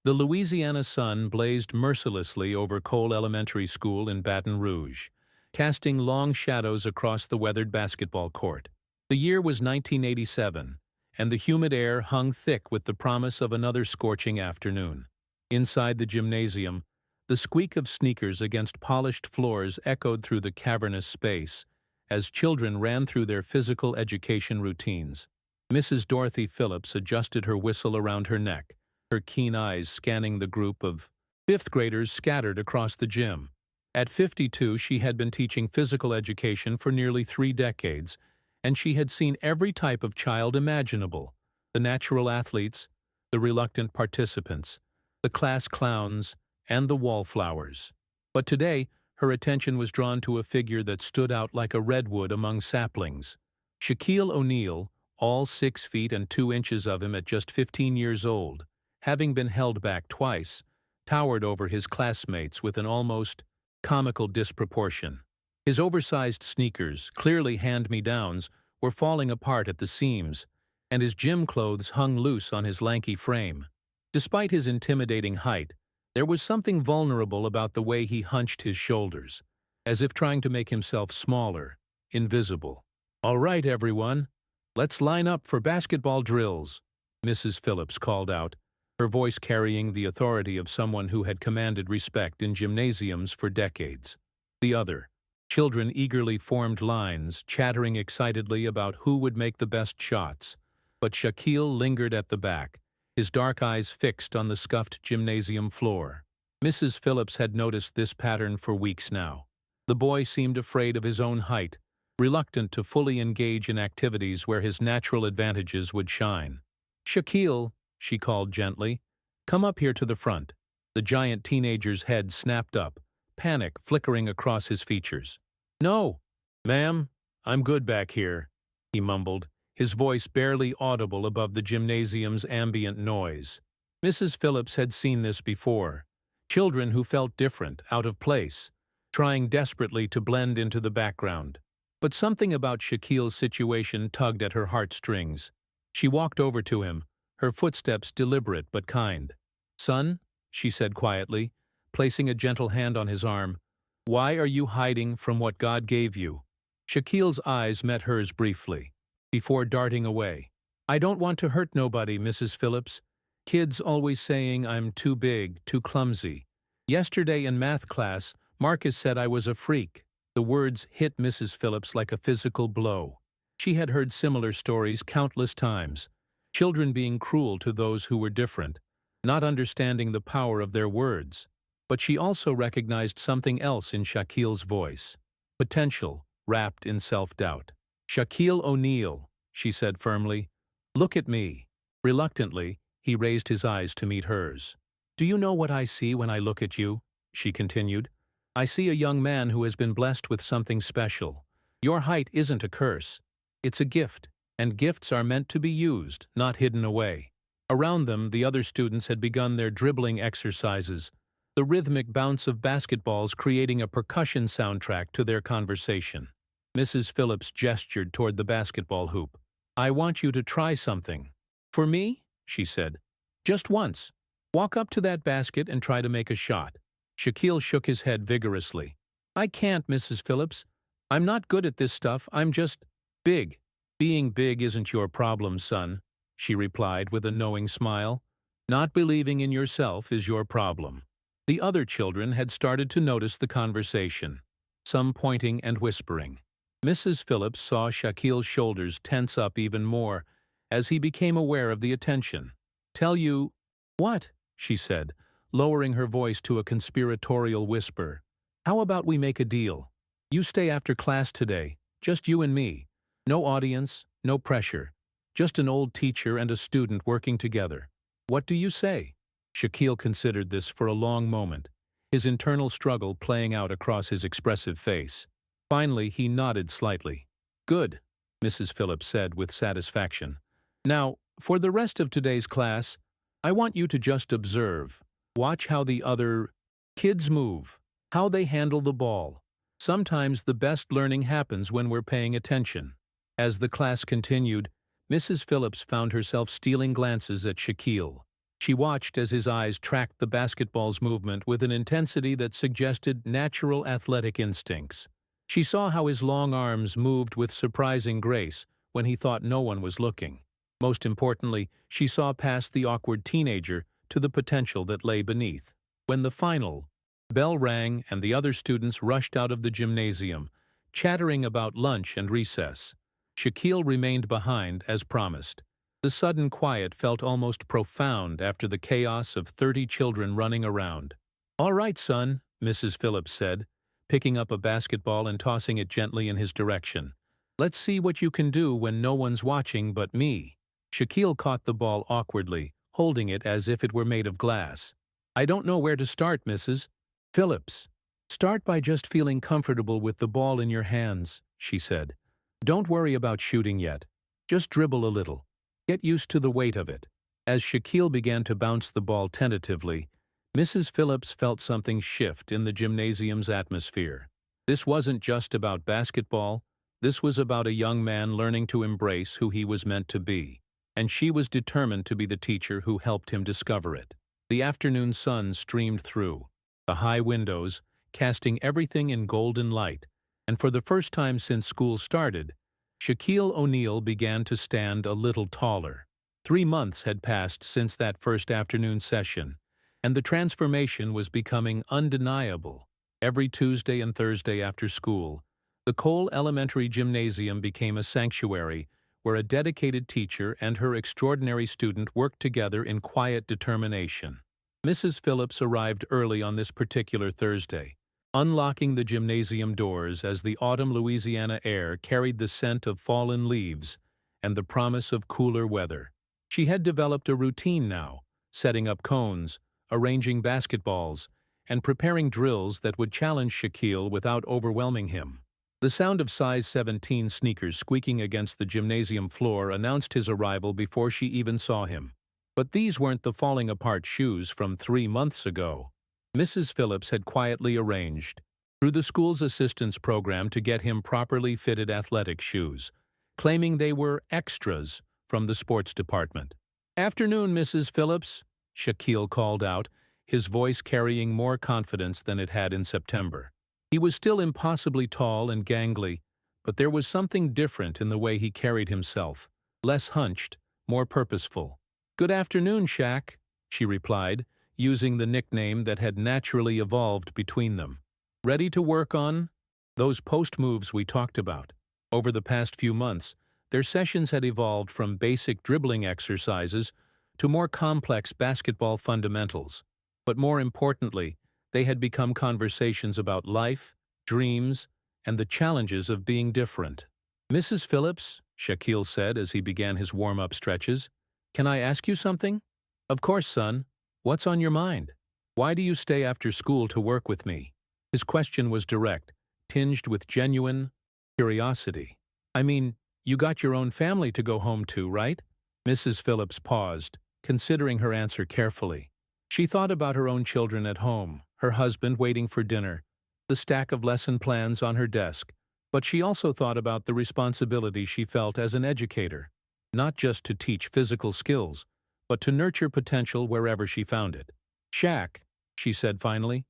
The Louisiana sun blazed mercilessly over Cole Elementary School in Baton Rouge, casting long shadows across the weathered basketball court. The year was 1987, and the humid air hung thick with the promise of another scorching afternoon. Inside the gymnasium, the squeak of sneakers against polished floors echoed through the cavernous space as children ran through their physical education routines. Mrs. Dorothy Phillips adjusted her whistle around her neck, her keen eyes scanning the group of fifth graders scattered across the gym. At 52, she had been teaching physical education for nearly 3 decades, and she had seen every type of child imaginable: the natural athletes, the reluctant participants, the class clowns, and the wallflowers. But today, her attention was drawn to a figure that stood out like a redwood among saplings. Shaquille O'Neal, all 6 feet and 2 inches of him at just 15 years old, having been held back twice, towered over his classmates with an almost comical disproportion. His oversized sneakers, clearly hand-me-downs, were falling apart at the seams, and his gym clothes hung loose on his lanky frame. Despite his intimidating height, there was something vulnerable about the way he hunched his shoulders, as if trying to make himself smaller, invisible. "All right, everyone, let's line up for basketball drills," Mrs. Phillips called out, her voice carrying the authority of someone who had commanded respect in gymnasiums for decades. The other children eagerly formed lines, chattering excitedly about who would make the best shots, but Shaquille lingered at the back, his dark eyes fixed on the scuffed gymnasium floor. Mrs. Phillips had noticed this pattern for weeks now. The boy seemed afraid of his own height, reluctant to fully engage in activities where his natural advantages would shine. "Shaquille," she called gently, "come up here to the front." The giant teenager's head snapped up, panic flickering across his features. "No, ma'am, I'm good back here," he mumbled, his voice barely audible above the gymnasium's ambient noise. Mrs. Phillips had seen this before. Children who felt different, out of place, trying desperately to blend into the background. But something about Shaquille's situation tugged at her heartstrings. She walked over to him, her footsteps deliberate but kind. "Son," she said quietly, placing a gentle hand on his arm, "why are you hiding from what God gave you?" Shaquille's eyes met hers briefly, before darting away. "I don't want to hurt nobody, Mrs. Phillips. Kids always saying I'm too big, too clumsy. Yesterday in math class, Marcus said I was a freak." The words hit Mrs. Phillips like a physical blow. She had heard similar stories countless times, children being cruel to those who were different, not understanding the power of their words. But she also recognized something else in Shaquille's voice: potential, wrapped in self-doubt. "Shaquille O'Neal," she said firmly, "look at me." Reluctantly, he raised his eyes to meet hers. "Do you know what I see when I look at you?" she continued. "I see a young man who has been blessed with something special. Your height isn't a curse. It's a gift, and gifts are meant to be used, not hidden away." Around them, the other students had begun their dribbling exercises, the rhythmic bounce of basketballs creating a percussion soundtrack to their conversation. Mrs. Phillips gestured toward the basketball hoop. "I want you to try something." "For me?" she said. "Just once. Walk up to that basket and try to make a shot." Shaquille shook his head vigorously. "I can't, Mrs. Phillips. I'm not good at this stuff. I'm just big." "Being big isn't your problem, son," she replied with a knowing smile. "Not believing in yourself is your problem." The other children had started to notice the conversation, some pointing and whispering. Mrs. Phillips saw Shaquille's shoulders tense up even more as he became aware of the attention. "Tell you what?" she said, lowering her voice to a conspiratorial whisper. "How about we make a deal? You stay after class today, just you and me. No audience, no pressure. Just an old teacher and a student working together. What do you say?" Shaquille considered this for a long moment, his internal struggle playing out across his expressive face. Finally, he nodded slightly. "Good," Mrs. Phillips said with satisfaction. "Now, for the rest of today's class, I want you to just observe. Watch how the other kids move, how they handle the ball. Sometimes the best learning happens when we're paying attention." As the class continued, Mrs. Phillips found herself stealing glances at Shaquille. She watched as his eyes tracked the basketball's movement with an intensity that suggested natural athletic instincts. She saw how his long arms moved with surprising grace when he thought no one was looking. Most importantly, she saw past the awkward teenager to the potential that lay beneath. When the final bell rang and the other students rushed out of the gymnasium, chattering about lunch and recess, Shaquille remained behind as promised. The sudden quiet felt almost profound after the chaos of 30 children running around. "All right, son," Mrs. Phillips said, picking up a basketball and tossing it gently in his direction. "Let's see what you can do when no one's watching but me." Shaquille caught the ball awkwardly, holding it as if it were made of glass. "I don't know where to start, Mrs. Phillips." "Start by just feeling comfortable with the ball in your hands," she said. "Don't worry about shooting yet. Just dribble a little. Get used to the weight of it." As Shaquille began to bounce the ball tentatively, Mrs. Phillips felt something shift in the gymnasium's atmosphere. This wasn't just about basketball, this was about a young man learning to embrace who he was meant to be, and she was determined to be the teacher who helped him discover it. The afternoon sun streamed through the high windows, casting everything in golden light, and for the first time since school started, Shaquille O'Neal began to stand a little taller. 3 months had passed since that first afternoon session, and the transformation was becoming undeniable. Every Tuesday and Thursday after school, the Cole Elementary Gymnasium became a sanctuary where a dedicated teacher and her extraordinary student worked together in quiet determination. Mrs. Phillips arrived early on this particular Thursday, unlocking the gymnasium doors as the autumn Louisiana air carried the scent of fallen leaves and the promise of cooler weather. She had developed a routine now, setting up cones, arranging basketballs, and preparing drills that would challenge Shaquille without overwhelming him. The sound of size 17 sneakers squeaking against the gymnasium floor announced his arrival before she even saw him. But these weren't the falling-apart shoes from 3 months ago. Mrs. Phillips had quietly arranged, through the school's assistance program, to get him properly fitted athletic shoes, claiming they were extras from the sports department. "Afternoon, Mrs. Phillips," Shaquille called out, his voice carrying more confidence than it had in September. He was still impossibly tall and gangly, but there was something different in the way he carried himself, less hunched, more purposeful. "Good afternoon, Shaq," she replied, using the nickname that had naturally evolved between them. "Ready to work on those post moves we talked about?" Over the past few months, their sessions had evolved from basic dribbling exercises to more complex basketball fundamentals. But more importantly, they had become conversations about life, dreams, and the challenges of being different. "Mrs. Phillips," Shaquille said as he began his warm-up stretches, "can I ask you something?" "Of course, son. What's on your mind? Why do you stay after school to work with me?" His question was direct, tinged with genuine curiosity. "I mean, you got your own family to go home to, right?" Mrs. Phillips paused, considering her answer carefully. She thought about her own children at home, her husband waiting for dinner, the stack of lesson plans on her desk, but she also thought about the responsibility she felt as an educator, not just to teach physical skills, but to nurture potential wherever she found it. "Shaq," she said finally,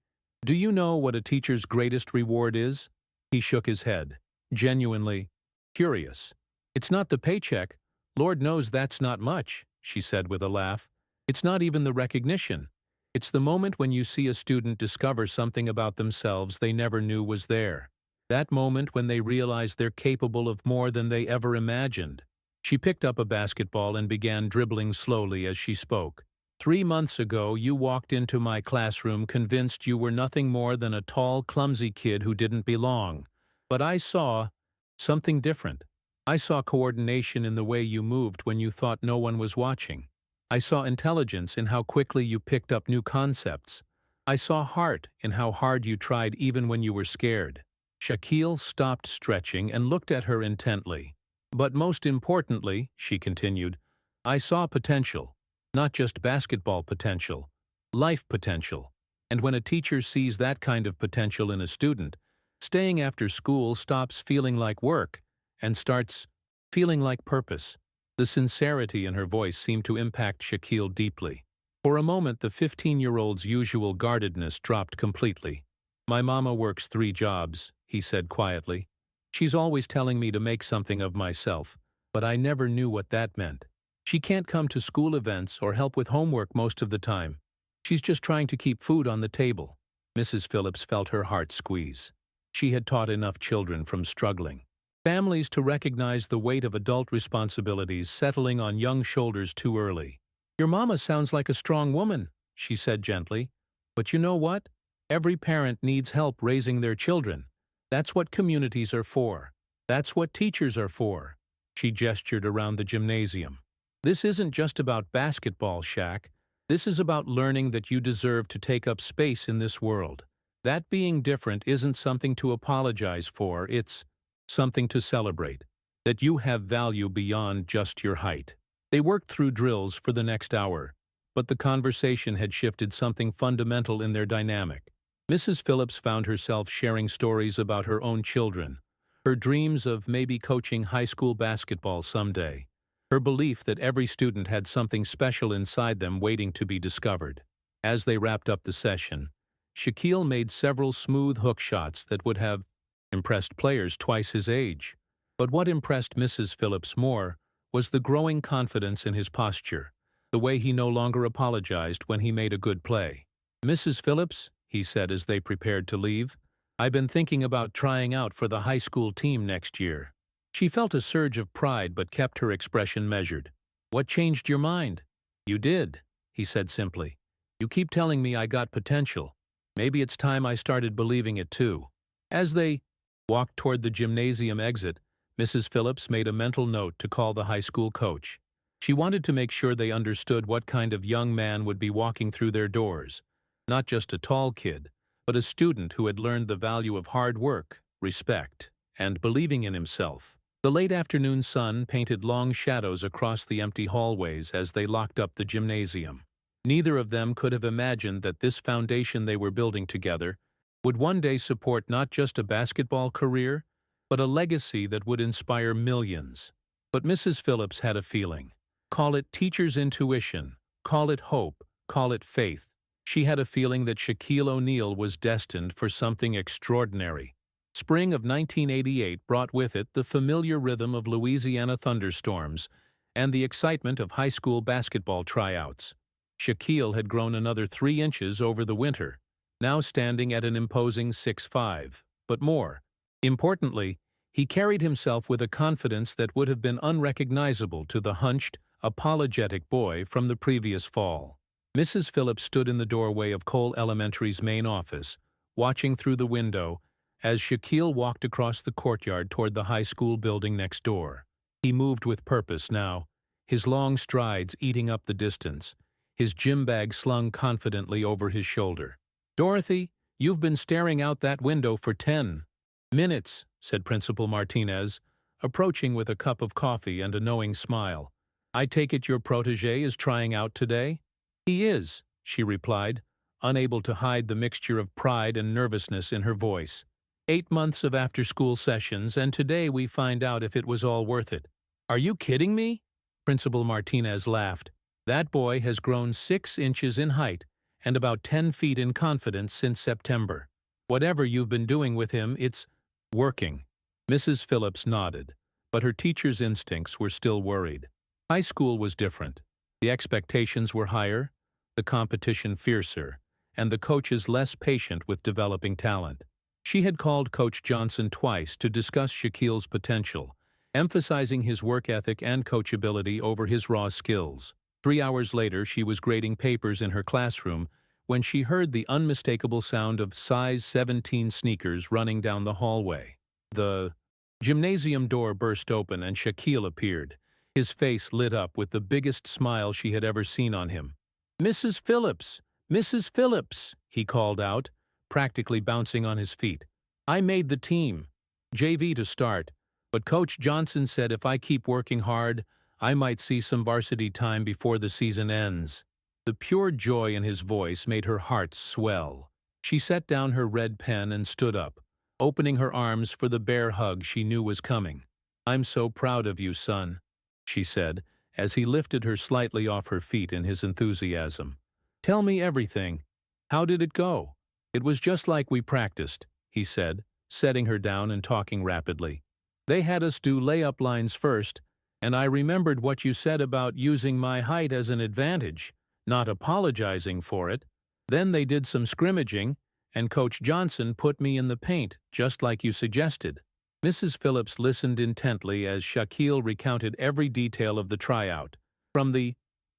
"do you know what a teacher's greatest reward is?" He shook his head, genuinely curious. "It's not the paycheck. Lord knows that's not much," she said with a laugh. "It's not even the recognition. It's the moment when you see a student discover something about themselves they never knew was there. That moment when they realize they're capable of more than they ever imagined." She picked up a basketball and began dribbling slowly as she spoke. "3 months ago, you walked into my classroom convinced you were nothing more than a tall, clumsy kid who didn't belong. But I saw something different. I saw coordination in the way you moved when you thought no one was watching. I saw intelligence in how quickly you picked up new concepts. I saw heart in how hard you tried even when you were scared." Shaquille stopped stretching and looked at her intently. "But most importantly," she continued, "I saw potential. Not just basketball potential, life potential. And when a teacher sees that kind of potential in a student, staying after school stops feeling like work and starts feeling like purpose." The sincerity in her voice seemed to impact Shaquille deeply. For a moment the 15-year-old's usual guardedness dropped completely. "My mama works 3 jobs," he said quietly. "She's always telling me to make something of myself, but I never knew what that meant. She can't come to school events or help with homework most of the time. She's just trying to keep food on the table." Mrs. Phillips felt her heart squeeze. She had taught enough children from struggling families to recognize the weight of adult responsibilities settling on young shoulders too early. "Your mama sounds like a strong woman," she said gently. "But you know what? Every parent needs help raising their children. That's what communities are for. That's what teachers are for." She gestured around the gymnasium. "This isn't just about basketball, Shaq. This is about learning that you deserve to take up space in this world. That being different isn't something to apologize for, it's something to celebrate. That you have value beyond just your height." They worked through drills for the next hour, but the conversation had shifted something fundamental in their dynamic. Mrs. Phillips found herself sharing stories about her own children, her dreams of maybe coaching high school basketball someday, her belief that every student had something special inside them waiting to be discovered. As they wrapped up the session, Shaquille made several smooth hook shots that would have impressed players twice his age. But what impressed Mrs. Phillips more was the growing confidence in his posture, the way he no longer apologized when he made a good play. "Mrs. Phillips," he said as they prepared to leave, "I've been thinking about trying out for the high school team next year." She felt a surge of pride but kept her expression measured. "What changed your mind?" "You did," he said simply. "You keep telling me I got potential. Maybe it's time I started believing it too." As they walked toward the gymnasium exit, Mrs. Phillips made a mental note to call the high school coach. She wanted to make sure they understood what kind of young man would be walking through their doors. Not just a tall kid, but a student who had learned the value of hard work, respect, and believing in himself. The late afternoon sun painted long shadows across the empty hallways as they locked up the gymnasium. Neither of them could have imagined that this foundation they were building together would one day support not just a basketball career, but a legacy that would inspire millions. But Mrs. Phillips had a feeling. Call it teacher's intuition, call it hope, call it faith. She had a feeling that Shaquille O'Neal was destined for something extraordinary. Spring of 1988 brought with it the familiar rhythm of Louisiana thunderstorms and the excitement of high school basketball tryouts. Shaquille had grown another 3 inches over the winter, now standing at an imposing 6'5", but more importantly, he carried himself with a confidence that would have been unrecognizable to the hunched, apologetic boy from the previous fall. Mrs. Phillips stood in the doorway of Cole Elementary's main office, watching through the window as Shaquille walked across the courtyard toward the high school building next door. He moved with purpose now, his long strides eating up the distance, his gym bag slung confidently over his shoulder. "Dorothy, you've been staring out that window for 10 minutes," said Principal Martinez, approaching with a cup of coffee and a knowing smile. "I take it your protege is trying out today?" "He is," she replied, unable to hide the mixture of pride and nervousness in her voice. 8 months of after-school sessions, and today we find out if it was all worth it." "Are you kidding me?" Principal Martinez laughed. "That boy has grown 6 inches in height and about 10 feet in confidence since September. Whatever you've been doing with him, it's working." Mrs. Phillips nodded, but her teacher's instincts were still worried. High school was different. The expectations were higher, the competition fiercer, and the coaches less patient with developing talent. She had called Coach Johnson twice to discuss Shaquille's potential, emphasizing his work ethic and coachability over his raw skills. 3 hours later, she was grading papers in her classroom when she heard the unmistakable sound of size 17 sneakers running down the hallway. The gymnasium door burst open and Shaquille appeared, his face lit up with the biggest smile she had ever seen on him. "Mrs. Phillips! Mrs. Phillips!" he called out, practically bouncing on his feet. "I made the team. JV to start, but Coach Johnson said if I keep working hard, I might see some varsity time before the season ends." The pure joy in his voice made her heart swell. She set down her red pen and stood up, opening her arms for the bear hug she knew was coming. "I'm so proud of you, son," she said, as he lifted her slightly off her feet in his enthusiasm. Tell me everything. How did it go? It was just like we practiced, he said, setting her down and talking rapidly. They had us do layup lines first, and I remembered what you said about using my height as an advantage, not apologizing for it. Then they did some scrimmaging, and Coach Johnson put me in the paint, just like you suggested. Mrs. Phillips listened intently as Shaquille recounted every detail of the tryout, from the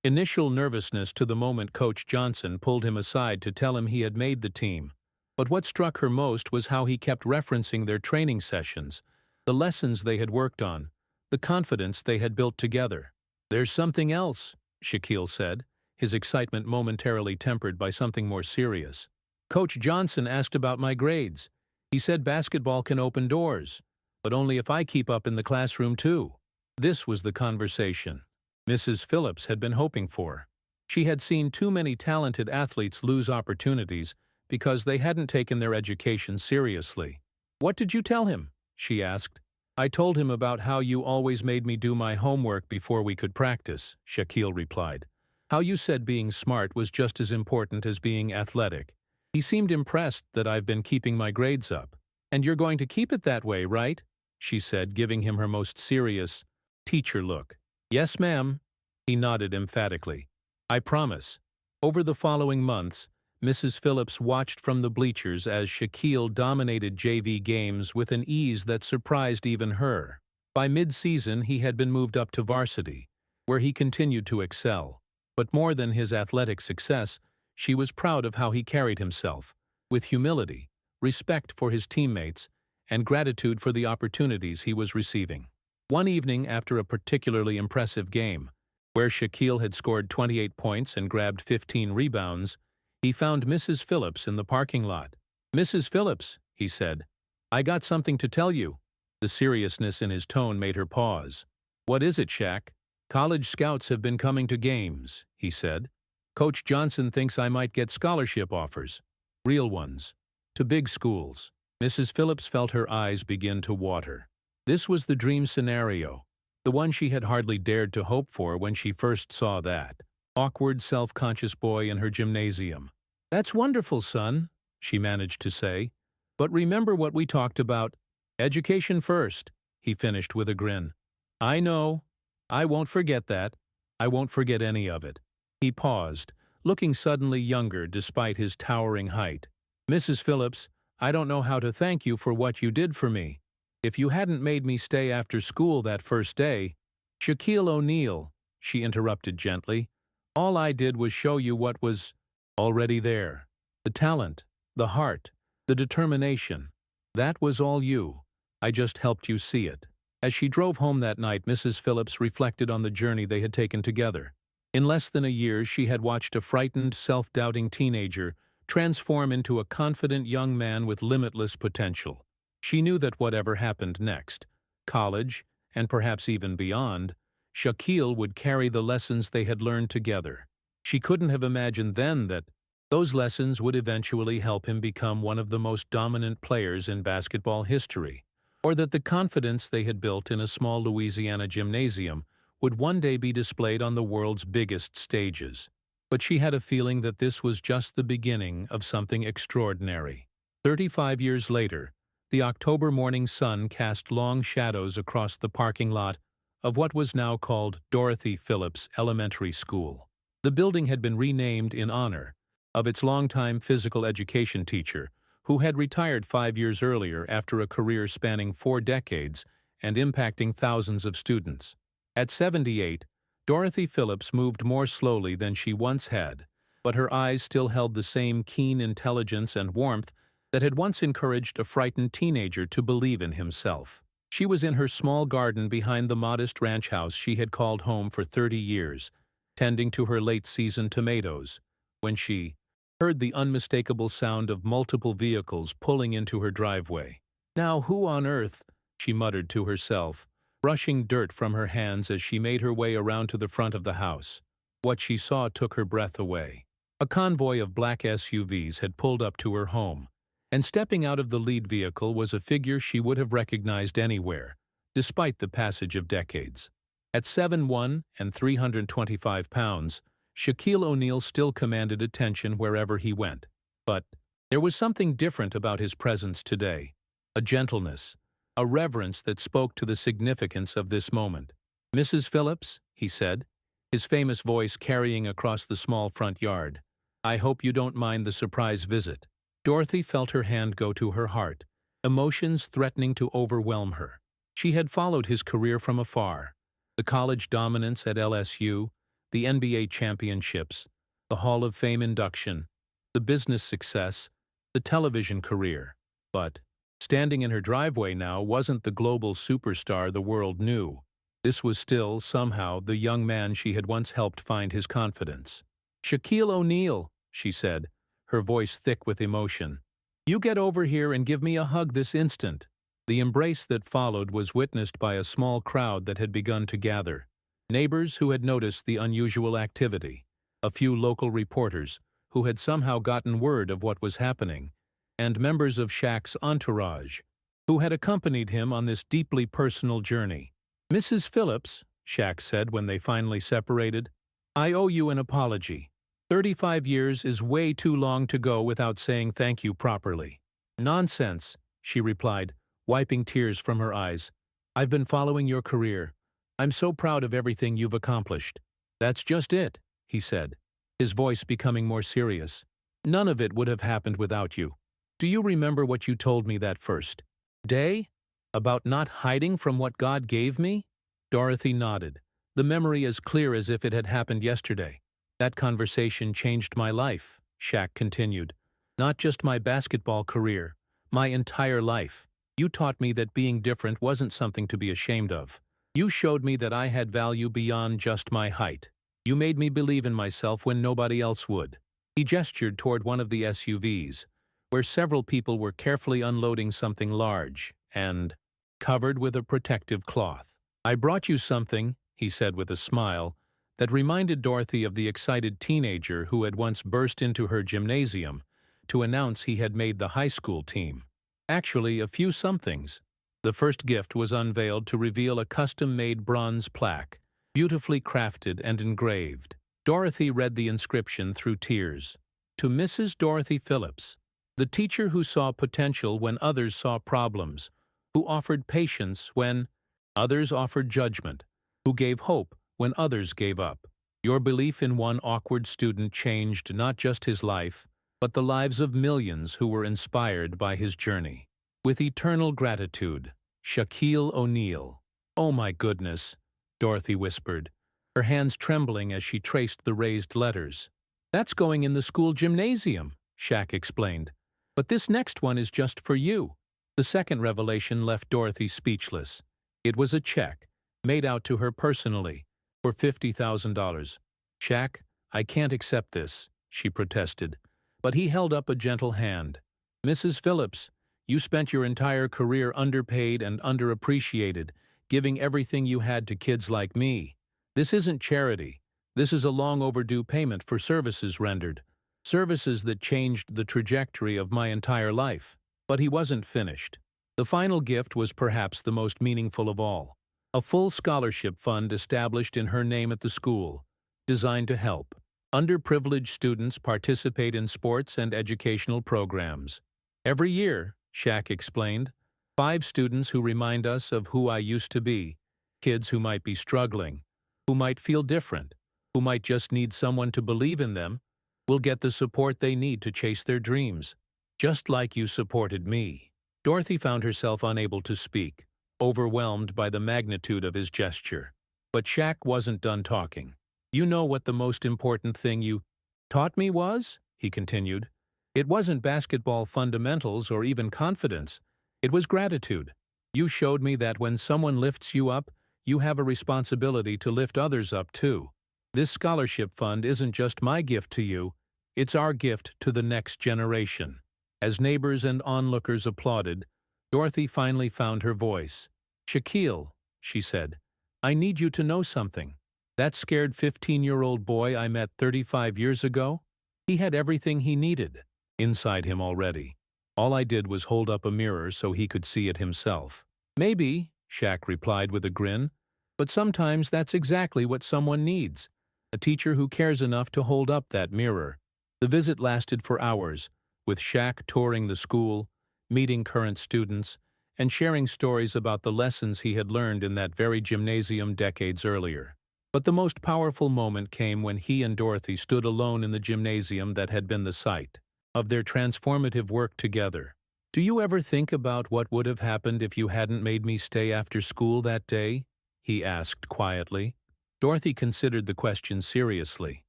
initial nervousness to the moment Coach Johnson pulled him aside to tell him he had made the team. But what struck her most was how he kept referencing their training sessions, the lessons they had worked on, the confidence they had built together. "There's something else," Shaquille said, his excitement momentarily tempered by something more serious. "Coach Johnson asked about my grades. He said basketball can open doors, but only if I keep up in the classroom too." This was the conversation Mrs. Phillips had been hoping for. She had seen too many talented athletes lose opportunities because they hadn't taken their education seriously. "What did you tell him?" she asked. "I told him about how you always made me do my homework before we could practice," Shaquille replied. "How you said being smart was just as important as being athletic. He seemed impressed that I've been keeping my grades up." "And you're going to keep it that way, right?" she said, giving him her most serious teacher look. "Yes, ma'am," he nodded emphatically. "I promise." Over the following months, Mrs. Phillips watched from the bleachers as Shaquille dominated JV games with an ease that surprised even her. By mid-season, he had been moved up to varsity, where he continued to excel. But more than his athletic success, she was proud of how he carried himself, with humility, respect for his teammates, and gratitude for the opportunities he was receiving. One evening after a particularly impressive game, where Shaquille had scored 28 points and grabbed 15 rebounds, he found Mrs. Phillips in the parking lot. "Mrs. Phillips," he said, "I got something to tell you." The seriousness in his tone made her pause. "What is it, Shaq?" "College scouts have been coming to games," he said. "Coach Johnson thinks I might get scholarship offers. Real ones. To big schools." Mrs. Phillips felt her eyes begin to water. This was the dream scenario, the one she had hardly dared to hope for when she first saw that awkward, self-conscious boy in her gymnasium. "That's wonderful, son," she managed to say. "But remember what we talked about. Education first," he finished with a grin. "I know. I won't forget that. I won't forget any of it." He paused, looking suddenly younger despite his towering height. "Mrs. Phillips, I don't know how to thank you for what you did for me. If you hadn't made me stay after school that first day—" "Shaquille O'Neal," she interrupted gently, "all I did was show you what was already there. The talent, the heart, the determination. That was all you. I just helped you see it." As she drove home that night, Mrs. Phillips reflected on the journey they had taken together. In less than a year, she had watched a frightened, self-doubting teenager transform into a confident young man with limitless potential. She knew that whatever happened next, college, and perhaps even beyond, Shaquille would carry the lessons they had learned together. She couldn't have imagined then that those lessons would eventually help him become one of the most dominant players in basketball history, or that the confidence they had built in a small Louisiana gymnasium would one day be displayed on the world's biggest stages. But she had a feeling that this was just the beginning of something extraordinary. 35 years later, the October morning sun cast long shadows across the parking lot of what was now called Dorothy Phillips Elementary School. The building had been renamed in honor of its longtime physical education teacher, who had retired 5 years earlier after a career spanning 4 decades and impacting thousands of students. At 78, Dorothy Phillips moved more slowly than she once had, but her eyes still held the same keen intelligence and warmth that had once encouraged a frightened teenager to believe in himself. She was in her small garden behind the modest ranch house she had called home for 30 years, tending to her late-season tomatoes, when she heard the unmistakable sound of multiple vehicles pulling into her driveway. "Now who on earth," she muttered to herself, brushing dirt from her hands as she made her way around to the front of the house. What she saw took her breath away. A convoy of black SUVs had pulled up to her home, and stepping out of the lead vehicle was a figure she would have recognized anywhere, despite the passage of decades. At 7'1" and 325 pounds, Shaquille O'Neal still commanded attention wherever he went. But there was something different about his presence today. A gentleness, a reverence that spoke to the significance of this moment. "Mrs. Phillips," he said, his famous voice carrying across the small front yard, "I hope you don't mind the surprise visit." Dorothy felt her hand go to her heart, emotions threatening to overwhelm her. She had followed his career from afar. The college dominance at LSU, the NBA championships, the Hall of Fame induction, the business success, the television career. But standing in her driveway now wasn't the global superstar the world knew. This was still, somehow, the young man she had once helped find his confidence. "Shaquille O'Neal," she said, her voice thick with emotion. "You get over here and give me a hug this instant." The embrace that followed was witnessed by a small crowd that had begun to gather. Neighbors who had noticed the unusual activity, a few local reporters who had somehow gotten word of what was happening, and members of Shaq's entourage, who had accompanied him on this deeply personal journey. "Mrs. Phillips," Shaq said when they finally separated, "I owe you an apology. 35 years is way too long to go without saying thank you properly." "Nonsense," she replied, wiping tears from her eyes. "I've been following your career. I'm so proud of everything you've accomplished." "That's just it," he said, his voice becoming more serious. "None of it would have happened without you. Do you remember what you told me that first day? About not hiding from what God gave me?" Dorothy nodded, the memory as clear as if it had happened yesterday. "That conversation changed my life," Shaq continued. "Not just my basketball career, my entire life. You taught me that being different wasn't something to be ashamed of. You showed me that I had value beyond just my height. You made me believe in myself when nobody else would." He gestured toward one of the SUVs, where several people were carefully unloading something large and covered with a protective cloth. "I brought you something," he said with a smile, that reminded Dorothy of the excited teenager who had once burst into her gymnasium to announce he had made the high school team. Actually, a few somethings. The first gift was unveiled to reveal a custom-made bronze plaque, beautifully crafted and engraved. Dorothy read the inscription through tears. "To Mrs. Dorothy Phillips, the teacher who saw potential when others saw problems, who offered patience when others offered judgment, who gave hope when others gave up. Your belief in one awkward student changed not just his life, but the lives of millions who were inspired by his journey. With eternal gratitude, Shaquille O'Neal." "Oh my goodness," Dorothy whispered, her hands trembling as she traced the raised letters. "That's going in the school gymnasium," Shaq explained. "But this next one is just for you." The second revelation left Dorothy speechless. It was a check, made out to her personally, for $50,000. "Shaq, I can't accept this," she protested. But he held up a gentle hand. "Mrs. Phillips, you spent your entire career underpaid and underappreciated, giving everything you had to kids like me. This isn't charity. This is a long overdue payment for services rendered. Services that changed the trajectory of my entire life." But he wasn't finished. The final gift was perhaps the most meaningful of all. A full scholarship fund established in her name at the school, designed to help underprivileged students participate in sports and educational programs. "Every year," Shaq explained, 5 students who remind us of who I used to be, kids who might be struggling, who might feel different, who might just need someone to believe in them, will get the support they need to chase their dreams. Just like you supported me." Dorothy found herself unable to speak, overwhelmed by the magnitude of his gesture. But Shaq wasn't done talking. "You know what the most important thing you taught me was?" he continued. "It wasn't basketball fundamentals or even confidence. It was gratitude. You showed me that when someone lifts you up, you have a responsibility to lift others up too. This scholarship fund isn't just my gift to you, it's our gift to the next generation." As neighbors and onlookers applauded, Dorothy finally found her voice. "Shaquille," she said, "I need you to know something. That scared 15-year-old boy I met 35 years ago, he had everything he needed inside him already. All I did was hold up a mirror so he could see it himself." "Maybe," Shaq replied with a grin, "but sometimes that's exactly what someone needs. a teacher who cares enough to hold up that mirror. The visit lasted for hours, with Shaq touring the school, meeting current students, and sharing stories about the lessons he had learned in that very gymnasium decades earlier. But the most powerful moment came when he and Dorothy stood alone in the gymnasium that had been the site of their transformative work together. "Do you ever think about what would have happened if you hadn't made me stay after school that day?" he asked quietly. Dorothy considered the question seriously.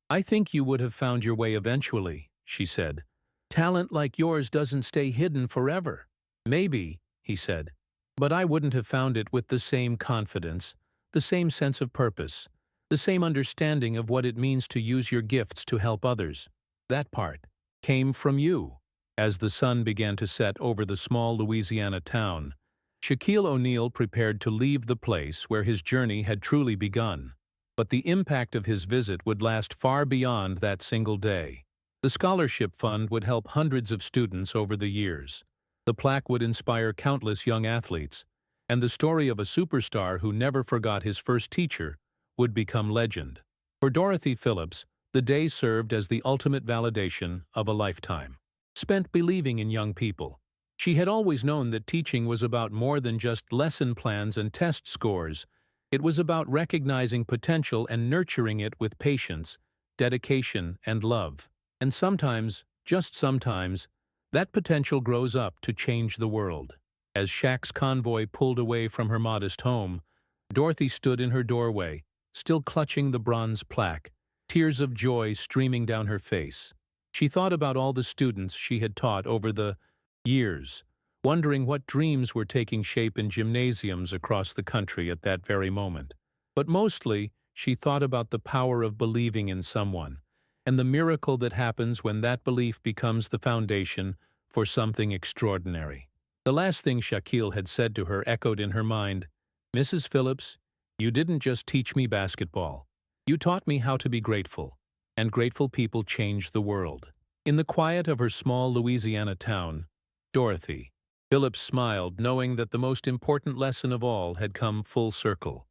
"I think you would have found your way eventually," she said. "Talent like yours doesn't stay hidden forever." "Maybe," he said, "but I wouldn't have found it with the same confidence, the same sense of purpose, the same understanding of what it means to use your gifts to help others. That part came from you." As the sun began to set over the small Louisiana town, Shaquille O'Neal prepared to leave the place where his journey had truly begun. But the impact of his visit would last far beyond that single day. The scholarship fund would help hundreds of students over the years. The plaque would inspire countless young athletes, and the story of a superstar who never forgot his first teacher would become legend. For Dorothy Phillips, the day served as the ultimate validation of a lifetime spent believing in young people. She had always known that teaching was about more than just lesson plans and test scores. It was about recognizing potential and nurturing it with patience, dedication, and love. And sometimes, just sometimes, that potential grows up to change the world. As Shaq's convoy pulled away from her modest home, Dorothy stood in her doorway, still clutching the bronze plaque, tears of joy streaming down her face. She thought about all the students she had taught over the years, wondering what dreams were taking shape in gymnasiums across the country at that very moment. But mostly, she thought about the power of believing in someone, and the miracle that happens when that belief becomes the foundation for something extraordinary. The last thing Shaquille had said to her echoed in her mind. "Mrs. Phillips, you didn't just teach me basketball. You taught me how to be grateful, and grateful people change the world." In the quiet of her small Louisiana town, Dorothy Phillips smiled, knowing that the most important lesson of all had come full circle.